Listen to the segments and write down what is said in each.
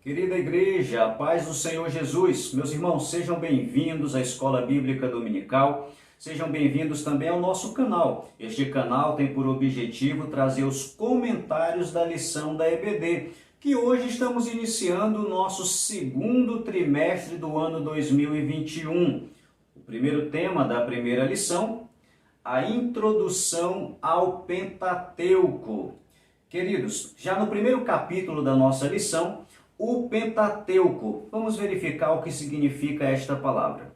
Querida igreja, a paz do Senhor Jesus, meus irmãos, sejam bem-vindos à Escola Bíblica Dominical, sejam bem-vindos também ao nosso canal. Este canal tem por objetivo trazer os comentários da lição da EBD, que hoje estamos iniciando o nosso segundo trimestre do ano 2021. O primeiro tema da primeira lição, a introdução ao Pentateuco. Queridos, já no primeiro capítulo da nossa lição, o Pentateuco. Vamos verificar o que significa esta palavra.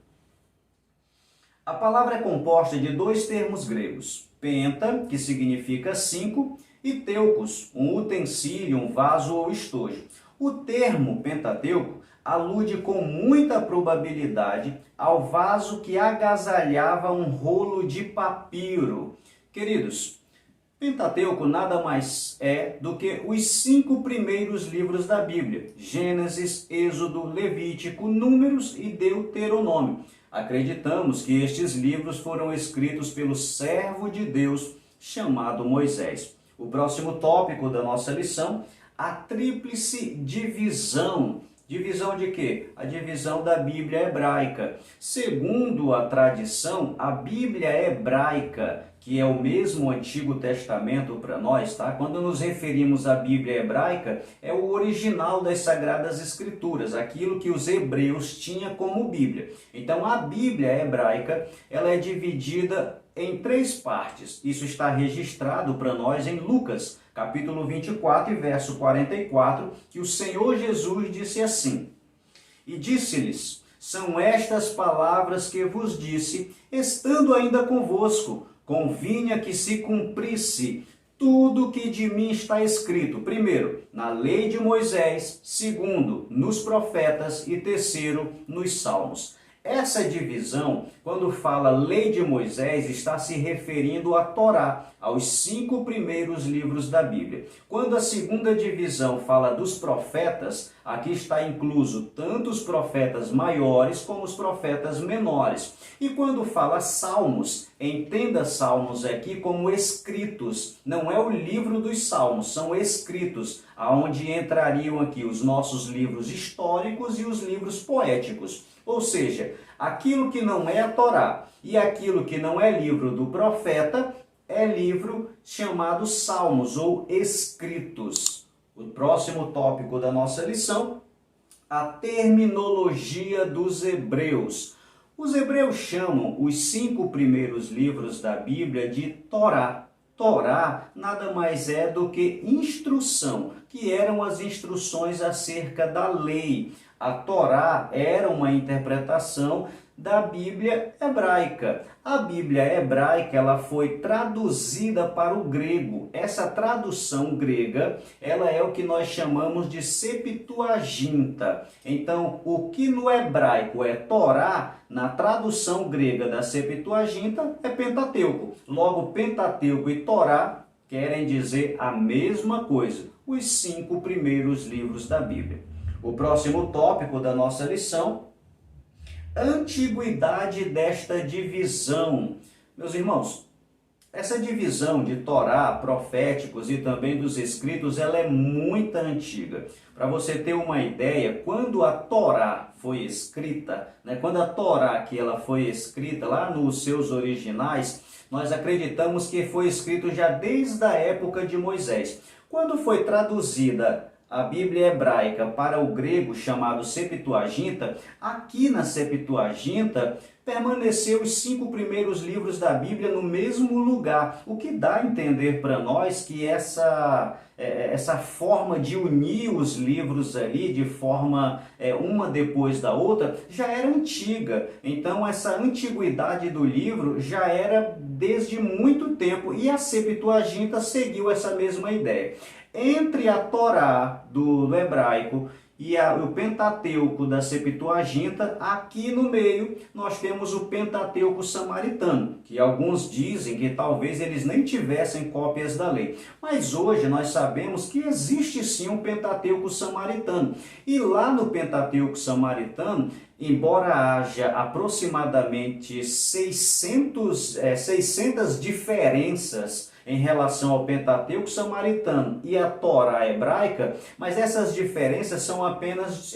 A palavra é composta de dois termos gregos, penta, que significa cinco, e teucos, um utensílio, um vaso ou estojo. O termo Pentateuco alude com muita probabilidade ao vaso que agasalhava um rolo de papiro. Queridos, Pentateuco nada mais é do que os 5 primeiros livros da Bíblia: Gênesis, Êxodo, Levítico, Números e Deuteronômio. Acreditamos que estes livros foram escritos pelo servo de Deus chamado Moisés. O próximo tópico da nossa lição, a tríplice divisão. Divisão de quê? A divisão da Bíblia hebraica. Segundo a tradição, a Bíblia hebraica, que é o mesmo Antigo Testamento para nós, tá? Quando nos referimos à Bíblia hebraica, é o original das Sagradas Escrituras, aquilo que os hebreus tinham como Bíblia. Então, a Bíblia hebraica, ela é dividida em 3 partes. Isso está registrado para nós em Lucas, capítulo 24 e verso 44, que o Senhor Jesus disse assim: E disse-lhes, são estas palavras que vos disse, estando ainda convosco, convinha que se cumprisse tudo que de mim está escrito, primeiro, na lei de Moisés, segundo, nos profetas e terceiro, nos salmos. Essa divisão, quando fala lei de Moisés, está se referindo à Torá, aos 5 primeiros livros da Bíblia. Quando a segunda divisão fala dos profetas, aqui está incluso tanto os profetas maiores como os profetas menores. E quando fala salmos, entenda salmos aqui como escritos. Não é o livro dos salmos, são escritos, aonde entrariam aqui os nossos livros históricos e os livros poéticos. Ou seja, aquilo que não é a Torá e aquilo que não é livro do profeta é livro chamado Salmos ou Escritos. O próximo tópico da nossa lição, a terminologia dos hebreus. Os hebreus chamam os 5 primeiros livros da Bíblia de Torá. Torá nada mais é do que instrução, que eram as instruções acerca da lei. A Torá era uma interpretação da Bíblia hebraica. A Bíblia hebraica, ela foi traduzida para o grego. Essa tradução grega, ela é o que nós chamamos de Septuaginta. Então, o que no hebraico é Torá, na tradução grega da Septuaginta é Pentateuco. Logo, Pentateuco e Torá querem dizer a mesma coisa, os 5 primeiros livros da Bíblia. O próximo tópico da nossa lição, antiguidade desta divisão. Meus irmãos, essa divisão de Torá, proféticos e também dos escritos, ela é muito antiga. Para você ter uma ideia, quando a Torá foi escrita, quando a Torá que ela foi escrita lá nos seus originais, nós acreditamos que foi escrito já desde a época de Moisés. Quando foi traduzida a Bíblia hebraica para o grego chamado Septuaginta, aqui na Septuaginta permaneceu os 5 primeiros livros da Bíblia no mesmo lugar, o que dá a entender para nós que essa forma de unir os livros ali de forma uma depois da outra já era antiga. Então essa antiguidade do livro já era desde muito tempo e a Septuaginta seguiu essa mesma ideia. Entre a Torá do hebraico e o Pentateuco da Septuaginta, aqui no meio nós temos o Pentateuco samaritano, que alguns dizem que talvez eles nem tivessem cópias da lei. Mas hoje nós sabemos que existe sim um Pentateuco samaritano. E lá no Pentateuco samaritano, embora haja aproximadamente 600 diferenças em relação ao Pentateuco samaritano e a Torá hebraica, mas essas diferenças são apenas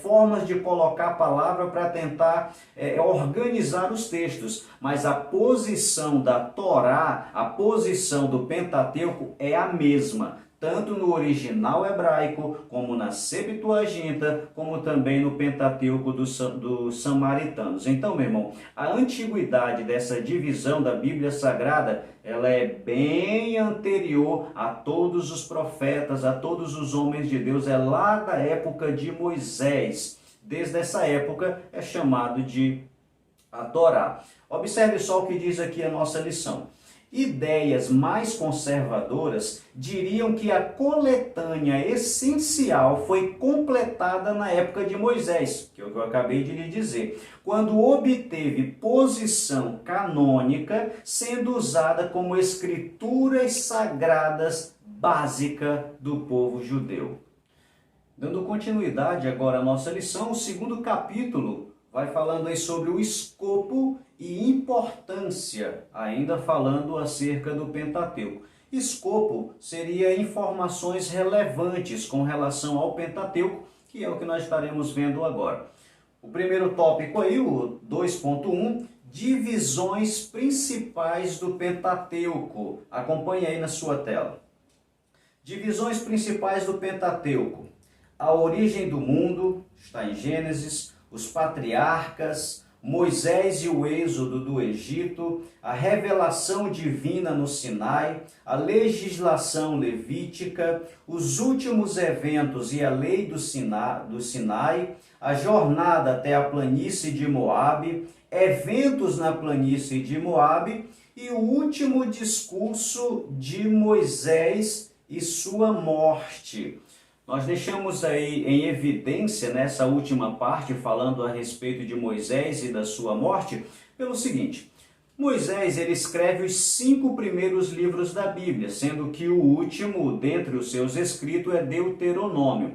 formas de colocar a palavra para tentar organizar os textos, mas a posição da Torá, a posição do Pentateuco é a mesma, tanto no original hebraico, como na Septuaginta, como também no Pentateuco dos samaritanos. Então, meu irmão, a antiguidade dessa divisão da Bíblia Sagrada, ela é bem anterior a todos os profetas, a todos os homens de Deus, é lá da época de Moisés. Desde essa época é chamado de a Torá. Observe só o que diz aqui a nossa lição. Ideias mais conservadoras diriam que a coletânea essencial foi completada na época de Moisés, que é o que eu acabei de lhe dizer, quando obteve posição canônica, sendo usada como escrituras sagradas básica do povo judeu. Dando continuidade agora à nossa lição, o segundo capítulo vai falando aí sobre o escopo e importância, ainda falando acerca do Pentateuco. Escopo seria informações relevantes com relação ao Pentateuco, que é o que nós estaremos vendo agora. O primeiro tópico aí, o 2.1, divisões principais do Pentateuco. Acompanhe aí na sua tela. Divisões principais do Pentateuco. A origem do mundo, está em Gênesis, os patriarcas, Moisés e o êxodo do Egito, a revelação divina no Sinai, a legislação levítica, os últimos eventos e a lei do Sinai, a jornada até a planície de Moabe, eventos na planície de Moabe e o último discurso de Moisés e sua morte. Nós deixamos aí em evidência nessa última parte, falando a respeito de Moisés e da sua morte, pelo seguinte: Moisés ele escreve os 5 primeiros livros da Bíblia, sendo que o último dentre os seus escritos é Deuteronômio.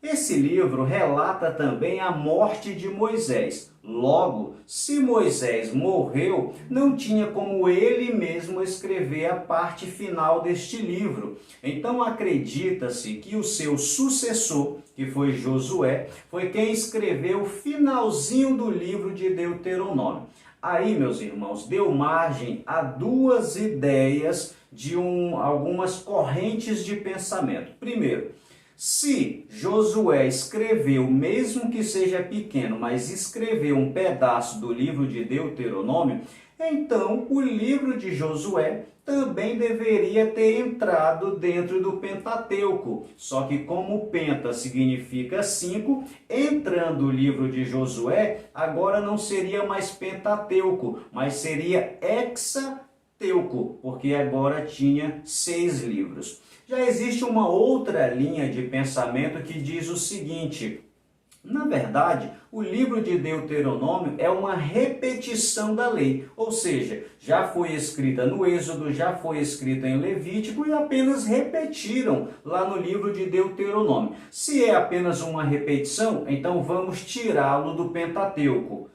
Esse livro relata também a morte de Moisés. Logo, se Moisés morreu, não tinha como ele mesmo escrever a parte final deste livro. Então acredita-se que o seu sucessor, que foi Josué, foi quem escreveu o finalzinho do livro de Deuteronômio. Aí, meus irmãos, deu margem a duas ideias de algumas correntes de pensamento. Primeiro, se Josué escreveu, mesmo que seja pequeno, mas escreveu um pedaço do livro de Deuteronômio, então o livro de Josué também deveria ter entrado dentro do Pentateuco. Só que como penta significa 5, entrando o livro de Josué, agora não seria mais Pentateuco, mas seria Hexateuco, porque agora tinha 6 livros. Já existe uma outra linha de pensamento que diz o seguinte: na verdade, o livro de Deuteronômio é uma repetição da lei, ou seja, já foi escrita no Êxodo, já foi escrita em Levítico e apenas repetiram lá no livro de Deuteronômio. Se é apenas uma repetição, então vamos tirá-lo do Pentateuco.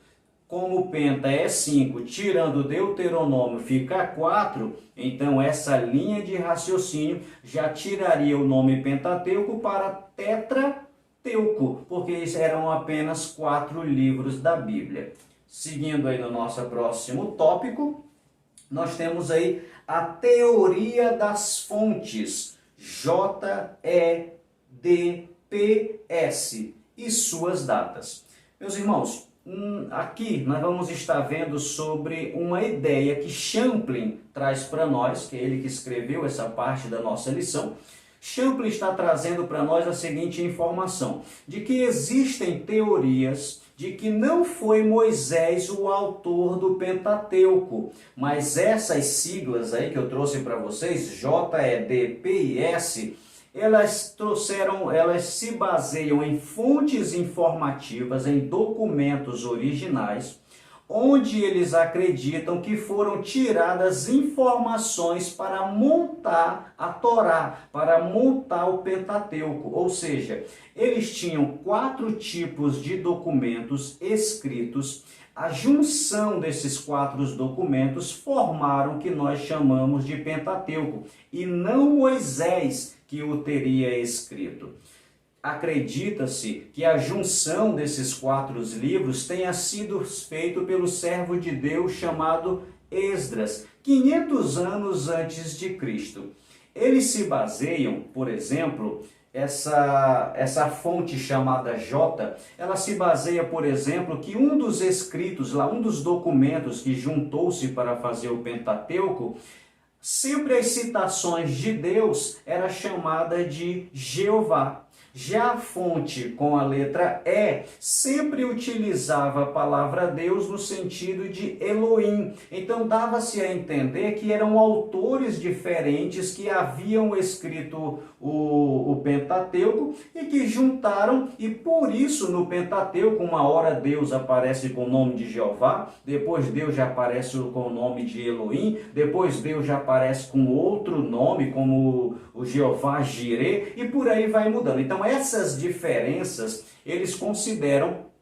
Como o penta é 5, tirando o Deuteronômio fica 4, então essa linha de raciocínio já tiraria o nome Pentateuco para Tetrateuco, porque eram apenas 4 livros da Bíblia. Seguindo aí no nosso próximo tópico, nós temos aí a teoria das fontes, JEDPS, e suas datas. Meus irmãos, aqui nós vamos estar vendo sobre uma ideia que Champlin traz para nós, que é ele que escreveu essa parte da nossa lição. Champlin está trazendo para nós a seguinte informação, de que existem teorias de que não foi Moisés o autor do Pentateuco, mas essas siglas aí que eu trouxe para vocês, JEDPS, elas se baseiam em fontes informativas, em documentos originais, onde eles acreditam que foram tiradas informações para montar a Torá, para montar o Pentateuco. Ou seja, eles tinham 4 tipos de documentos escritos. A junção desses 4 documentos formaram o que nós chamamos de Pentateuco, e não Moisés que o teria escrito. Acredita-se que a junção desses 4 livros tenha sido feita pelo servo de Deus chamado Esdras, 500 anos antes de Cristo. Eles se baseiam, por exemplo, essa fonte chamada J, ela se baseia, por exemplo, que um dos escritos lá, um dos documentos que juntou-se para fazer o Pentateuco, sempre as citações de Deus era chamada de Jeová. Já a fonte com a letra E sempre utilizava a palavra Deus no sentido de Elohim. Então dava-se a entender que eram autores diferentes que haviam escrito o Pentateuco e que juntaram, e por isso no Pentateuco uma hora Deus aparece com o nome de Jeová, depois Deus já aparece com o nome de Elohim, depois Deus já aparece com outro nome como o Jeová Jireh, e por aí vai mudando. Então essas diferenças eles consideram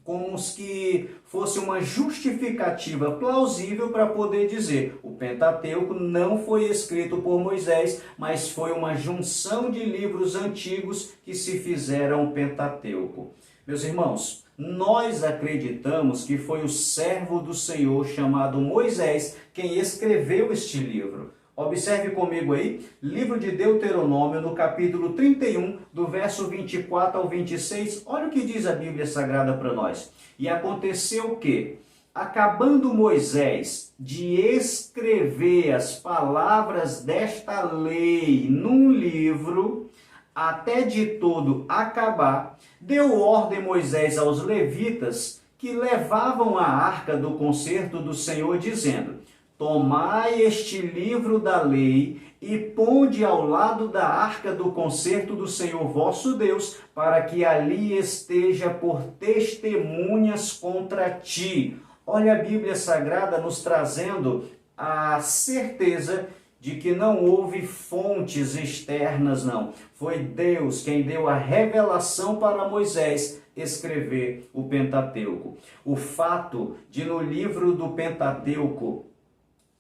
como que fosse uma justificativa plausível para poder dizer o Pentateuco não foi escrito por Moisés, mas foi uma junção de livros antigos que se fizeram o Pentateuco. Meus irmãos, nós acreditamos que foi o servo do Senhor chamado Moisés quem escreveu este livro. Observe comigo aí, livro de Deuteronômio, no capítulo 31, do verso 24 ao 26, olha o que diz a Bíblia Sagrada para nós. E aconteceu que, acabando Moisés de escrever as palavras desta lei num livro, até de todo acabar, deu ordem Moisés aos levitas que levavam a arca do concerto do Senhor, dizendo: tomai este livro da lei e ponde ao lado da arca do concerto do Senhor vosso Deus, para que ali esteja por testemunhas contra ti. Olha a Bíblia Sagrada nos trazendo a certeza de que não houve fontes externas, não. Foi Deus quem deu a revelação para Moisés escrever o Pentateuco. O fato de no livro do Pentateuco,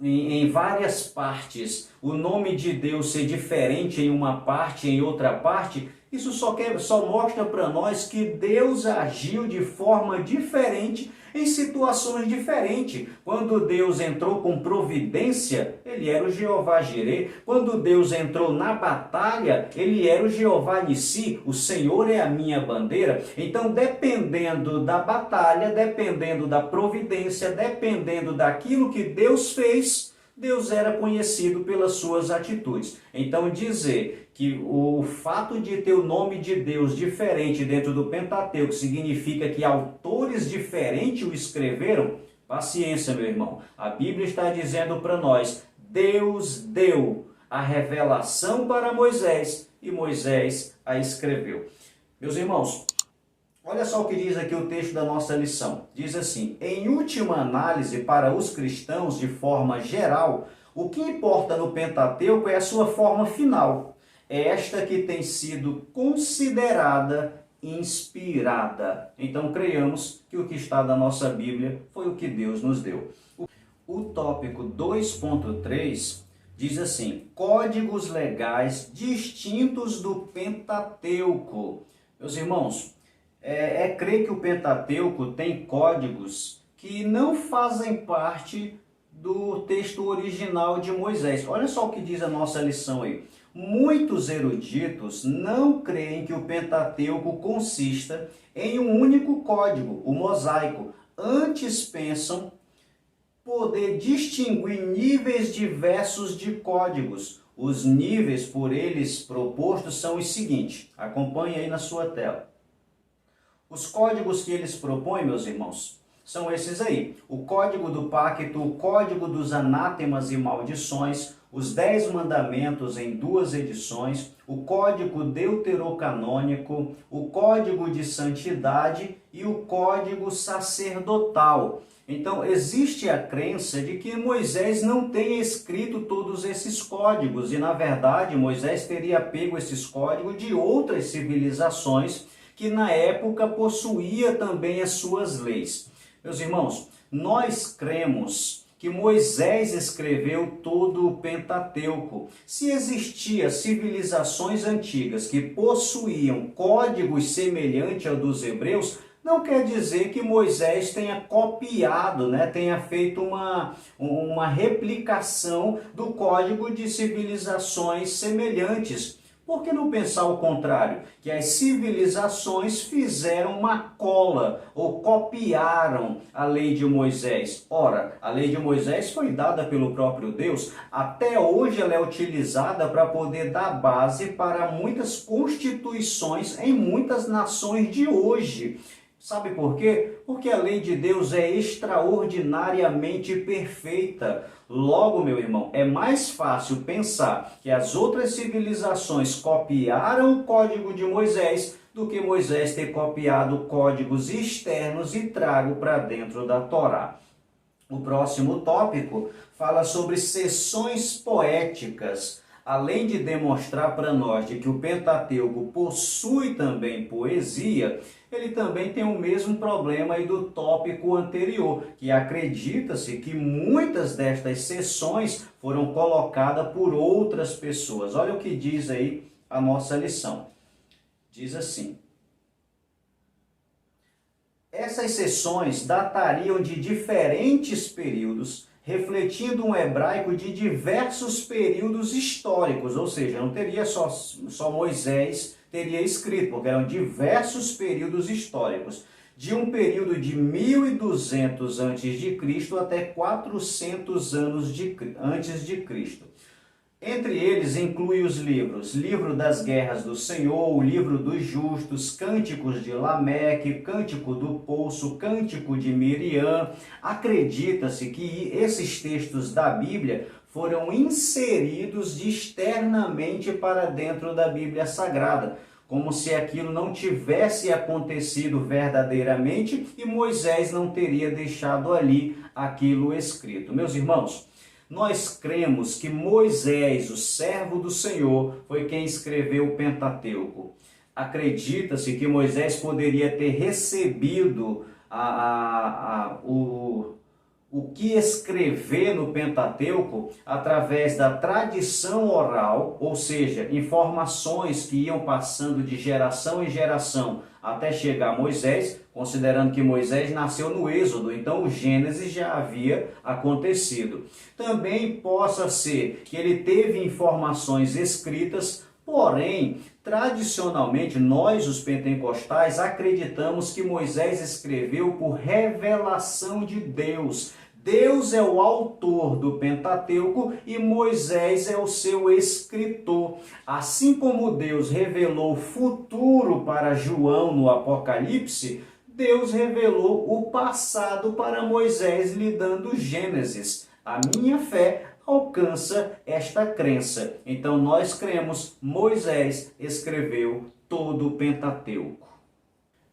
em várias partes, o nome de Deus ser diferente em uma parte e em outra parte, isso só mostra para nós que Deus agiu de forma diferente em situações diferentes. Quando Deus entrou com providência, ele era o Jeová Jireh. Quando Deus entrou na batalha, ele era o Jeová Nissi. O Senhor é a minha bandeira. Então, dependendo da batalha, dependendo da providência, dependendo daquilo que Deus fez, Deus era conhecido pelas suas atitudes. Então dizer que o fato de ter o nome de Deus diferente dentro do Pentateuco significa que autores diferentes o escreveram? Paciência, meu irmão. A Bíblia está dizendo para nós, Deus deu a revelação para Moisés e Moisés a escreveu. Meus irmãos, olha só o que diz aqui o texto da nossa lição. Diz assim: em última análise, para os cristãos de forma geral, o que importa no Pentateuco é a sua forma final. É esta que tem sido considerada inspirada. Então, creiamos que o que está na nossa Bíblia foi o que Deus nos deu. O tópico 2.3 diz assim: códigos legais distintos do Pentateuco. Meus irmãos, crer que o Pentateuco tem códigos que não fazem parte do texto original de Moisés. Olha só o que diz a nossa lição aí. Muitos eruditos não creem que o Pentateuco consista em um único código, o mosaico. Antes pensam poder distinguir níveis diversos de códigos. Os níveis por eles propostos são os seguintes. Acompanhe aí na sua tela. Os códigos que eles propõem, meus irmãos, são esses aí. O código do pacto, o código dos anátemas e maldições, os 10 mandamentos em 2 edições, o Código Deuterocanônico, o Código de Santidade e o Código Sacerdotal. Então, existe a crença de que Moisés não tenha escrito todos esses códigos e, na verdade, Moisés teria pego esses códigos de outras civilizações que, na época, possuía também as suas leis. Meus irmãos, nós cremos que Moisés escreveu todo o Pentateuco. Se existiam civilizações antigas que possuíam códigos semelhantes ao dos hebreus, não quer dizer que Moisés tenha copiado, tenha feito uma replicação do código de civilizações semelhantes. Por que não pensar o contrário? Que as civilizações fizeram uma cola ou copiaram a lei de Moisés. Ora, a lei de Moisés foi dada pelo próprio Deus. Até hoje ela é utilizada para poder dar base para muitas constituições em muitas nações de hoje. Sabe por quê? Porque a lei de Deus é extraordinariamente perfeita. Logo, meu irmão, é mais fácil pensar que as outras civilizações copiaram o código de Moisés do que Moisés ter copiado códigos externos e trago para dentro da Torá. O próximo tópico fala sobre seções poéticas. Além de demonstrar para nós de que o Pentateuco possui também poesia, ele também tem o mesmo problema aí do tópico anterior, que acredita-se que muitas destas seções foram colocadas por outras pessoas. Olha o que diz aí a nossa lição. Diz assim: essas seções datariam de diferentes períodos, refletindo um hebraico de diversos períodos históricos, ou seja, não teria só Moisés teria escrito, porque eram diversos períodos históricos, de um período de 1200 a.C. até 400 anos antes de Cristo. Entre eles inclui os livros: Livro das Guerras do Senhor, o Livro dos Justos, Cânticos de Lameque, Cântico do Poço, Cântico de Miriam. Acredita-se que esses textos da Bíblia foram inseridos externamente para dentro da Bíblia Sagrada, como se aquilo não tivesse acontecido verdadeiramente e Moisés não teria deixado ali aquilo escrito. Meus irmãos, nós cremos que Moisés, o servo do Senhor, foi quem escreveu o Pentateuco. Acredita-se que Moisés poderia ter recebido o que escrever no Pentateuco através da tradição oral, ou seja, informações que iam passando de geração em geração até chegar a Moisés, considerando que Moisés nasceu no Êxodo, então o Gênesis já havia acontecido. Também possa ser que ele teve informações escritas, porém, tradicionalmente, nós, os pentecostais, acreditamos que Moisés escreveu por revelação de Deus. Deus é o autor do Pentateuco e Moisés é o seu escritor. Assim como Deus revelou o futuro para João no Apocalipse, Deus revelou o passado para Moisés, lhe dando Gênesis. A minha fé alcança esta crença. Então nós cremos, Moisés escreveu todo o Pentateuco.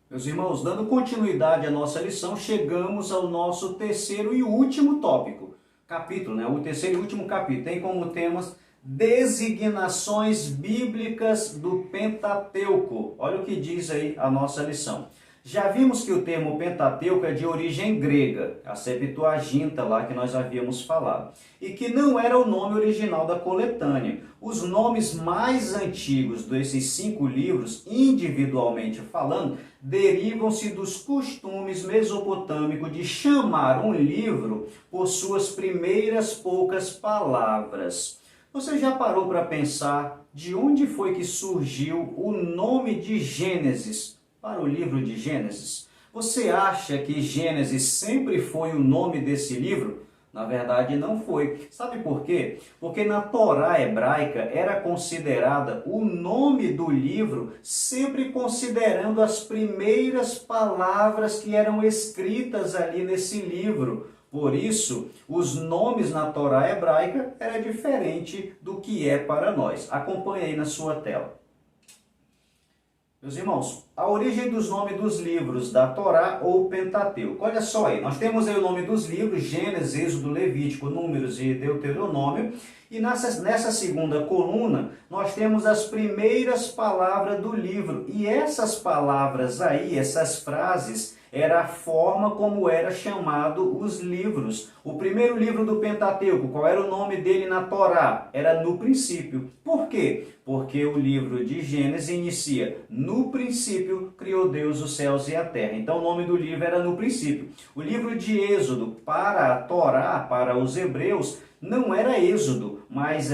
Meus irmãos, dando continuidade à nossa lição, chegamos ao nosso terceiro e último tópico, capítulo, o terceiro e último capítulo, tem como temas designações bíblicas do Pentateuco. Olha o que diz aí a nossa lição. Já vimos que o termo Pentateuco é de origem grega, a Septuaginta lá que nós havíamos falado, e que não era o nome original da coletânea. Os nomes mais antigos desses 5 livros, individualmente falando, derivam-se dos costumes mesopotâmicos de chamar um livro por suas primeiras poucas palavras. Você já parou para pensar de onde foi que surgiu o nome de Gênesis para o livro de Gênesis? Você acha que Gênesis sempre foi o nome desse livro? Na verdade, não foi. Sabe por quê? Porque na Torá hebraica era considerada o nome do livro sempre considerando as primeiras palavras que eram escritas ali nesse livro. Por isso, os nomes na Torá hebraica era diferente do que é para nós. Acompanhe aí na sua tela. Meus irmãos, a origem dos nomes dos livros da Torá ou Pentateuco. Olha só aí, nós temos aí o nome dos livros, Gênesis, Êxodo, Levítico, Números e Deuteronômio. E nessa segunda coluna, nós temos as primeiras palavras do livro. E essas palavras aí, essas frases, era a forma como era chamado os livros. O primeiro livro do Pentateuco, qual era o nome dele na Torá? Era No Princípio. Por quê? Porque o livro de Gênesis inicia: no princípio criou Deus os céus e a terra. Então o nome do livro era No Princípio. O livro de Êxodo, para a Torá, para os hebreus, não era Êxodo, mas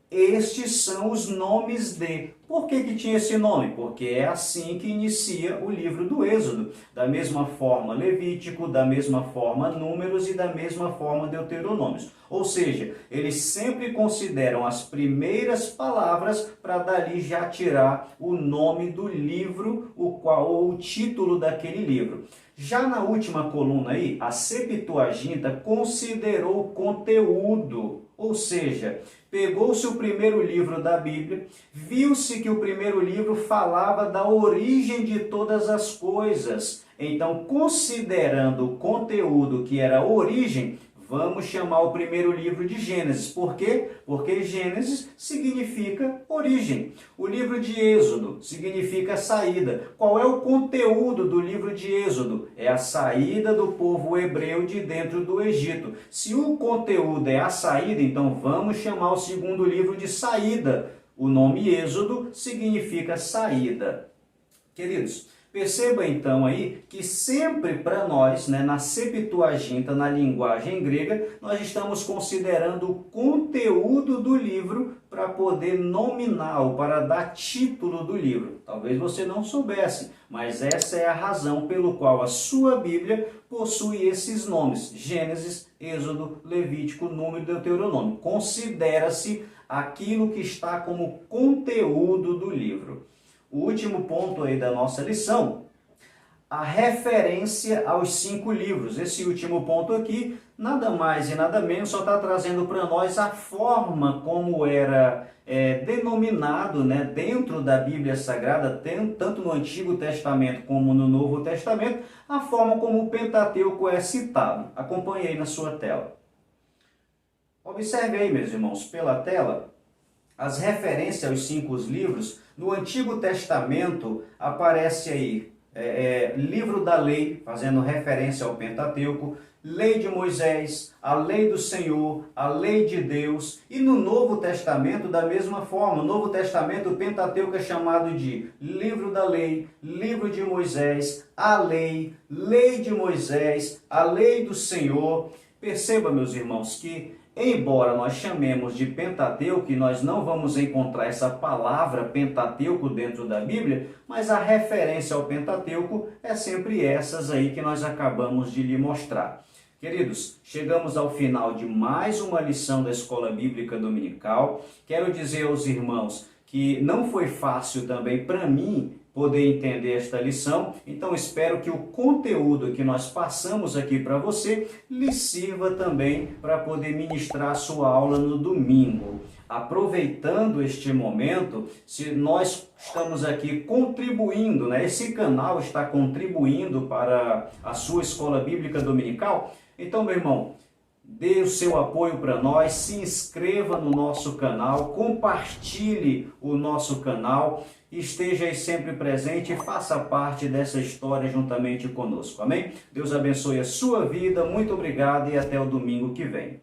estes são os nomes de. Por que tinha esse nome? Porque é assim que inicia o livro do Êxodo. Da mesma forma Levítico, da mesma forma Números e da mesma forma Deuteronômio. Ou seja, eles sempre consideram as primeiras palavras para dali já tirar o nome do livro, ou o título daquele livro. Já na última coluna aí, a Septuaginta considerou o conteúdo, ou seja, pegou-se o primeiro livro da Bíblia, viu-se que o primeiro livro falava da origem de todas as coisas. Então, considerando o conteúdo que era a origem, vamos chamar o primeiro livro de Gênesis. Por quê? Porque Gênesis significa origem. O livro de Êxodo significa saída. Qual é o conteúdo do livro de Êxodo? É a saída do povo hebreu de dentro do Egito. Se o conteúdo é a saída, então vamos chamar o segundo livro de saída. O nome Êxodo significa saída. Queridos, perceba então aí que sempre para nós, na Septuaginta, na linguagem grega, nós estamos considerando o conteúdo do livro para poder nominar ou para dar título do livro. Talvez você não soubesse, mas essa é a razão pelo qual a sua Bíblia possui esses nomes: Gênesis, Êxodo, Levítico, Número e Deuteronômio. Considera-se aquilo que está como conteúdo do livro. O último ponto aí da nossa lição, a referência aos 5 livros. Esse último ponto aqui, nada mais e nada menos, só está trazendo para nós a forma como era denominado dentro da Bíblia Sagrada, tanto no Antigo Testamento como no Novo Testamento, a forma como o Pentateuco é citado. Acompanhe aí na sua tela. Observe aí, meus irmãos, pela tela, as referências aos 5 livros. No Antigo Testamento aparece aí livro da lei, fazendo referência ao Pentateuco, lei de Moisés, a lei do Senhor, a lei de Deus. E no Novo Testamento, da mesma forma, no Novo Testamento, o Pentateuco é chamado de livro da lei, livro de Moisés, a lei, lei de Moisés, a lei do Senhor. Perceba, meus irmãos, que embora nós chamemos de Pentateuco, e nós não vamos encontrar essa palavra Pentateuco dentro da Bíblia, mas a referência ao Pentateuco é sempre essas aí que nós acabamos de lhe mostrar. Queridos, chegamos ao final de mais uma lição da Escola Bíblica Dominical. Quero dizer aos irmãos que não foi fácil também para mim poder entender esta lição, então espero que o conteúdo que nós passamos aqui para você lhe sirva também para poder ministrar a sua aula no domingo. Aproveitando este momento, se nós estamos aqui contribuindo, esse canal está contribuindo para a sua Escola Bíblica Dominical, então, meu irmão, dê o seu apoio para nós, se inscreva no nosso canal, compartilhe o nosso canal, esteja aí sempre presente e faça parte dessa história juntamente conosco. Amém? Deus abençoe a sua vida, muito obrigado e até o domingo que vem.